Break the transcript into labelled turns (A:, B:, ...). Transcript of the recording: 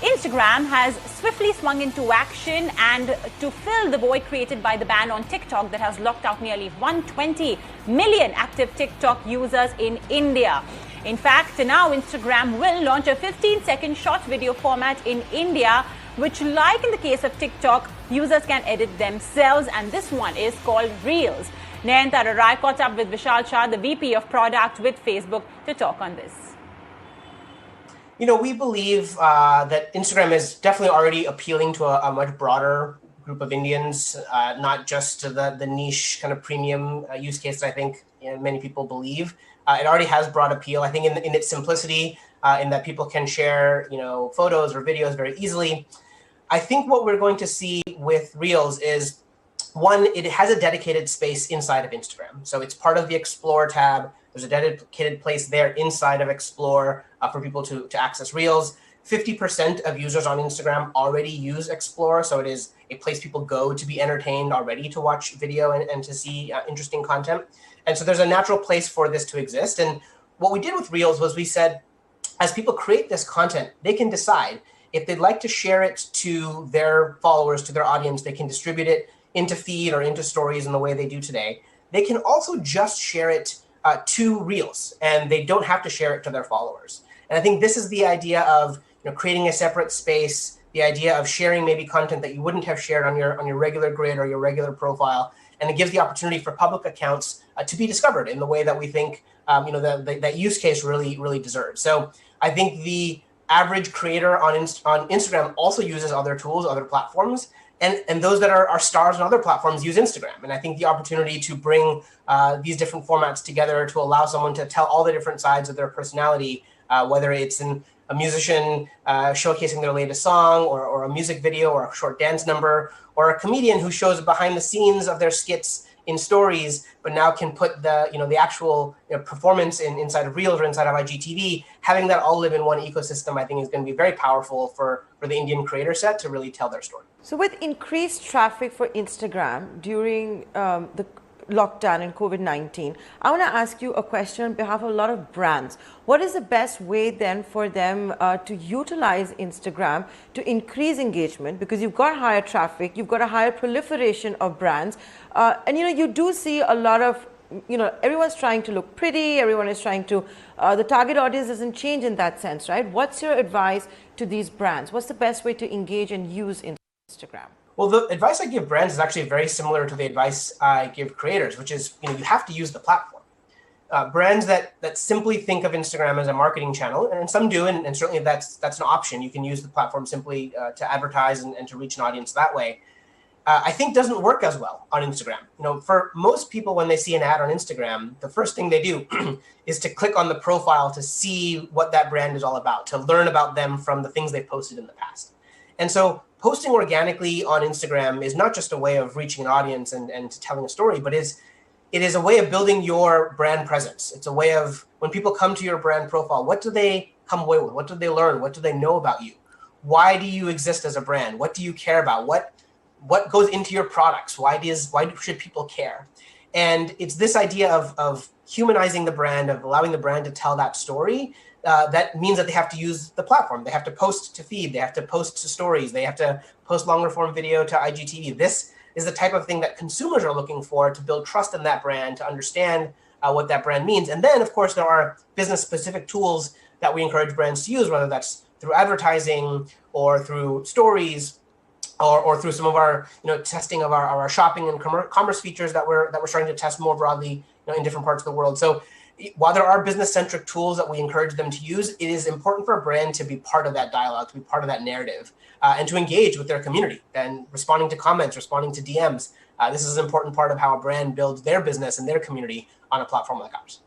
A: Instagram has swiftly swung into action and to fill the void created by the ban on TikTok that has locked out nearly 120 million active TikTok users in India. In fact, now Instagram will launch a 15-second short video format in India, which, like in the case of TikTok, users can edit themselves, and this one is called Reels. Nayantara Rai caught up with Vishal Shah, the VP of Product with Facebook, to talk on this.
B: We believe that Instagram is definitely already appealing to a much broader group of Indians, not just to the niche kind of premium use case that I think many people believe. It already has broad appeal, I think, in its simplicity, in that people can share, photos or videos very easily. I think what we're going to see with Reels is, one, it has a dedicated space inside of Instagram. So it's part of the Explore tab. There's a dedicated place there inside of Explore for people to access Reels. 50% of users on Instagram already use Explore, so it is a place people go to be entertained already, to watch video and to see interesting content. And so there's a natural place for this to exist. And what we did with Reels was we said, as people create this content, they can decide if they'd like to share it to their followers, to their audience. They can distribute it into feed or into stories in the way they do today. They can also just share it to Reels, and they don't have to share it to their followers. And I think this is the idea of creating a separate space, the idea of sharing maybe content that you wouldn't have shared on your regular grid or your regular profile, and it gives the opportunity for public accounts to be discovered in the way that we think that use case really deserves. So I think the average creator on Instagram also uses other tools, other platforms, and those that are stars on other platforms use Instagram. And I think the opportunity to bring these different formats together to allow someone to tell all the different sides of their personality, whether it's a musician showcasing their latest song, or a music video, or a short dance number, or a comedian who shows behind the scenes of their skits in stories, but now can put the actual performance inside of Reels or inside of IGTV. Having that all live in one ecosystem, I think, is going to be very powerful for the Indian creator set to really tell their story.
C: So with increased traffic for Instagram during the lockdown and COVID-19, I want to ask you a question on behalf of a lot of brands. What is the best way then for them to utilize Instagram to increase engagement? Because you've got higher traffic, you've got a higher proliferation of brands, and you do see a lot of, everyone's trying to look pretty, everyone is trying to, the target audience doesn't change in that sense, right? What's your advice to these brands? What's the best way to engage and use Instagram?
B: Well, the advice I give brands is actually very similar to the advice I give creators, which is, you have to use the platform. Brands that simply think of Instagram as a marketing channel, and some do, and certainly that's an option. You can use the platform simply to advertise and to reach an audience that way. I think doesn't work as well on Instagram. For most people, when they see an ad on Instagram, the first thing they do is to click on the profile to see what that brand is all about, to learn about them from the things they've posted in the past. And so posting organically on Instagram is not just a way of reaching an audience and telling a story, but it is a way of building your brand presence. It's a way of, when people come to your brand profile, what do they come away with? What do they learn? What do they know about you? Why do you exist as a brand? What do you care about? What goes into your products? Why should people care? And it's this idea of humanizing the brand, of allowing the brand to tell that story. That means that they have to use the platform. They have to post to feed. They have to post to stories. They have to post longer form video to IGTV. This is the type of thing that consumers are looking for to build trust in that brand, to understand what that brand means. And then, of course, there are business-specific tools that we encourage brands to use, whether that's through advertising or through stories, or through some of our testing of our shopping and commerce features that we're starting to test more broadly in different parts of the world. So while there are business-centric tools that we encourage them to use, it is important for a brand to be part of that dialogue, to be part of that narrative, and to engage with their community and responding to comments, responding to DMs. This is an important part of how a brand builds their business and their community on a platform like ours.